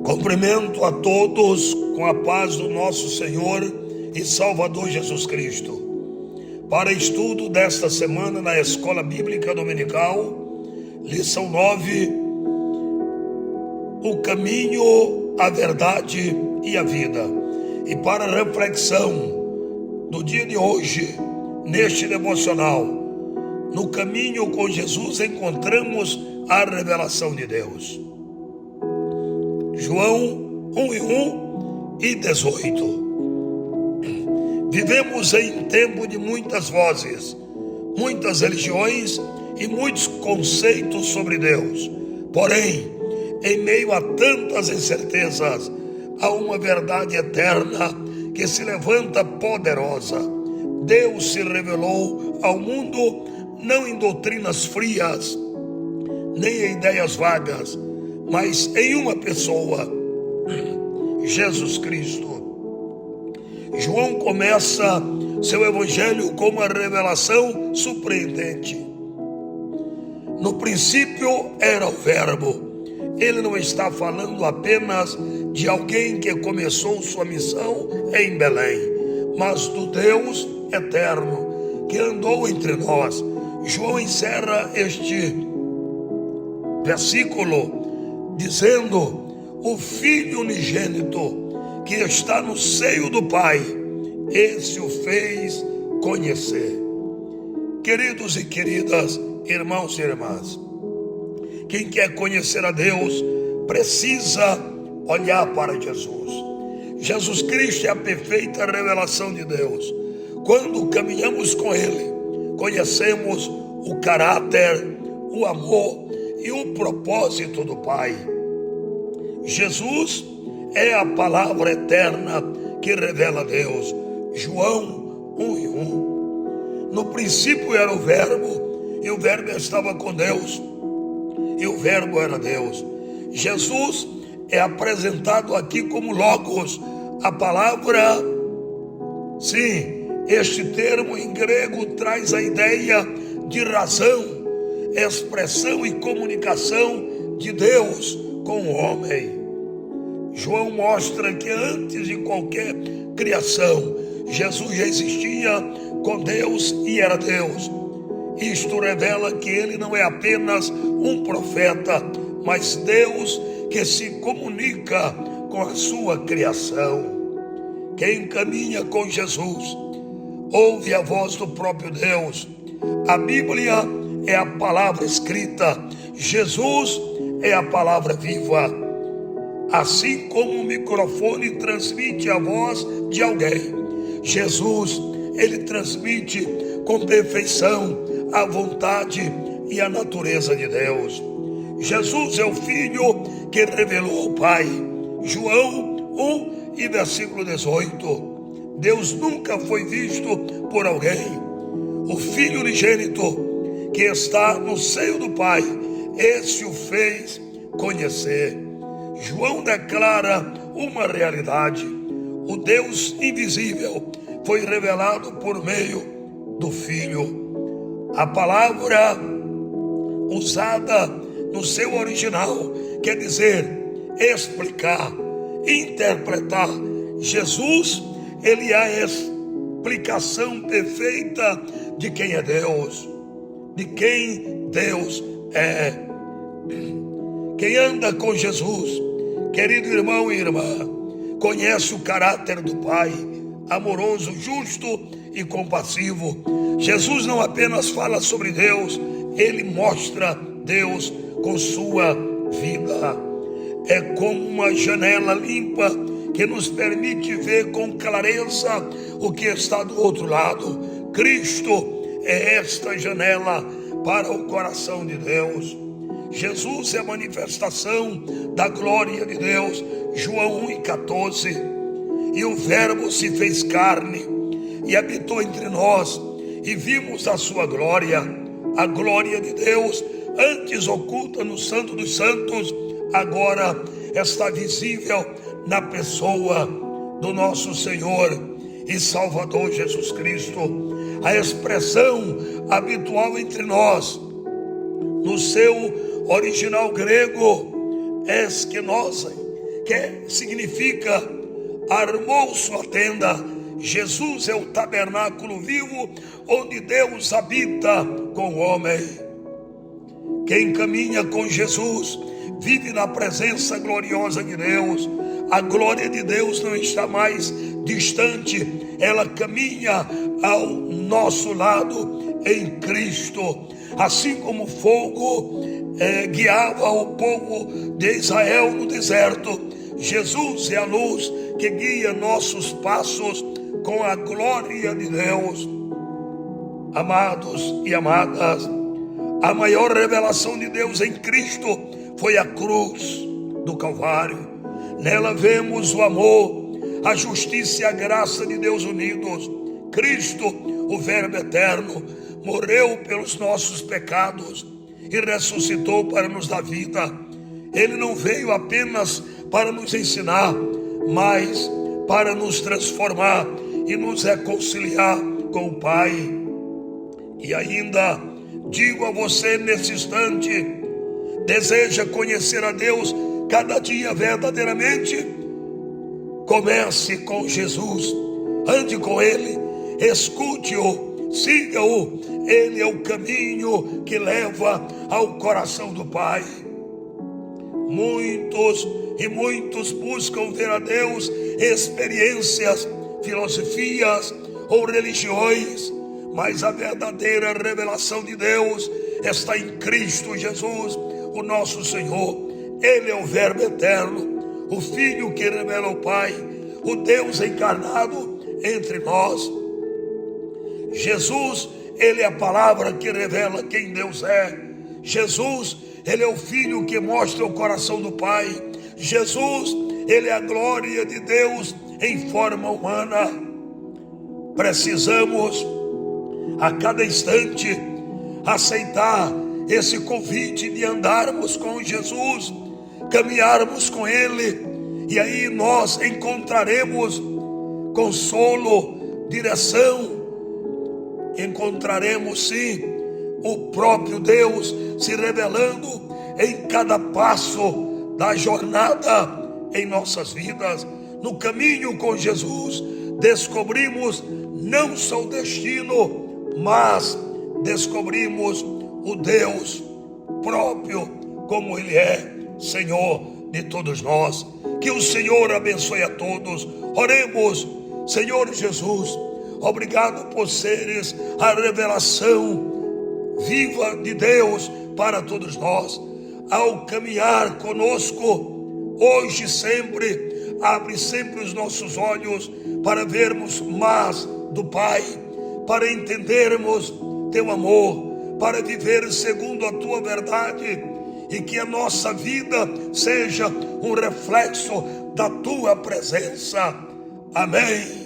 Cumprimento a todos com a paz do nosso Senhor e Salvador Jesus Cristo. Para estudo desta semana na Escola Bíblica Dominical, lição 9, o caminho, a verdade e a vida. E para a reflexão do dia de hoje, neste devocional, no caminho com Jesus encontramos a revelação de Deus. João 1:1 e 18. Vivemos em tempo de muitas vozes, muitas religiões e muitos conceitos sobre Deus. Porém, em meio a tantas incertezas, há uma verdade eterna que se levanta poderosa. Deus se revelou ao mundo não em doutrinas frias, nem em ideias vagas, mas em uma pessoa, Jesus Cristo. João começa seu evangelho com uma revelação surpreendente. No princípio era o Verbo. Ele não está falando apenas de alguém que começou sua missão em Belém, mas do Deus eterno que andou entre nós. João encerra este versículo dizendo: o Filho unigênito que está no seio do Pai, esse o fez conhecer. Queridos e queridas, irmãos e irmãs, quem quer conhecer a Deus precisa olhar para Jesus. Jesus Cristo é a perfeita revelação de Deus. Quando caminhamos com Ele, conhecemos o caráter, o amor e o propósito do Pai. Jesus é a palavra eterna que revela Deus. João 1:1. No princípio era o Verbo, e o Verbo estava com Deus, e o Verbo era Deus. Jesus é apresentado aqui como Logos, a palavra. Sim, este termo em grego traz a ideia de razão, expressão e comunicação de Deus com o homem. João mostra que antes de qualquer criação, Jesus já existia com Deus e era Deus. Isto revela que ele não é apenas um profeta, mas Deus que se comunica com a sua criação. Quem caminha com Jesus ouve a voz do próprio Deus. A Bíblia é a palavra escrita, Jesus é a palavra viva. Assim como o microfone transmite a voz de alguém, Jesus, ele transmite com perfeição a vontade e a natureza de Deus. Jesus é o Filho que revelou o Pai. João 1 e versículo 18. Deus nunca foi visto por alguém. O Filho unigênito que está no seio do Pai, esse o fez conhecer. João declara uma realidade: o Deus invisível foi revelado por meio do Filho. A palavra usada no seu original quer dizer explicar, interpretar. Jesus, ele é a explicação perfeita de quem é Deus, de quem Deus é. Quem anda com Jesus, querido irmão e irmã, conhece o caráter do Pai, amoroso, justo e compassivo. Jesus não apenas fala sobre Deus, ele mostra Deus com sua vida. É como uma janela limpa que nos permite ver com clareza o que está do outro lado. Cristo é esta janela para o coração de Deus. Jesus é a manifestação da glória de Deus, João 1:14. E o Verbo se fez carne e habitou entre nós, e vimos a sua glória, a glória de Deus, antes oculta no Santo dos Santos, agora está visível na pessoa do nosso Senhor e Salvador Jesus Cristo. A expressão habitual entre nós, no seu original grego, eskenose, que significa armou sua tenda. Jesus é o tabernáculo vivo onde Deus habita com o homem. Quem caminha com Jesus vive na presença gloriosa de Deus. A glória de Deus não está mais distante, ela caminha ao nosso lado em Cristo. Assim como o fogo guiava o povo de Israel no deserto, Jesus é a luz que guia nossos passos com a glória de Deus. Amados e amadas, a maior revelação de Deus em Cristo foi a cruz do Calvário. Nela vemos o amor, a justiça e a graça de Deus unidos. Cristo, o Verbo eterno, morreu pelos nossos pecados e ressuscitou para nos dar vida. Ele não veio apenas para nos ensinar, mas para nos transformar e nos reconciliar com o Pai. E ainda digo a você nesse instante: deseja conhecer a Deus cada dia verdadeiramente? Comece com Jesus, ande com Ele, escute-o, siga-o. Ele é o caminho que leva ao coração do Pai. Muitos buscam ver a Deus em experiências, filosofias ou religiões, mas a verdadeira revelação de Deus está em Cristo Jesus, o nosso Senhor. Ele é o Verbo eterno, o Filho que revela o Pai, o Deus encarnado entre nós. Jesus, Ele é a palavra que revela quem Deus é. Jesus, Ele é o Filho que mostra o coração do Pai. Jesus, Ele é a glória de Deus em forma humana. Precisamos a cada instante aceitar esse convite de andarmos com Jesus, caminharmos com Ele, e aí nós encontraremos consolo, direção, encontraremos sim o próprio Deus se revelando em cada passo da jornada em nossas vidas. No caminho com Jesus descobrimos não só o destino, mas descobrimos o Deus próprio, como Ele é Senhor de todos nós. Que o Senhor abençoe a todos. Oremos. Senhor Jesus, obrigado por seres a revelação viva de Deus para todos nós. Ao caminhar conosco, hoje e sempre, abre sempre os nossos olhos para vermos mais do Pai, para entendermos Teu amor, para viver segundo a Tua verdade, e que a nossa vida seja um reflexo da Tua presença. Amém.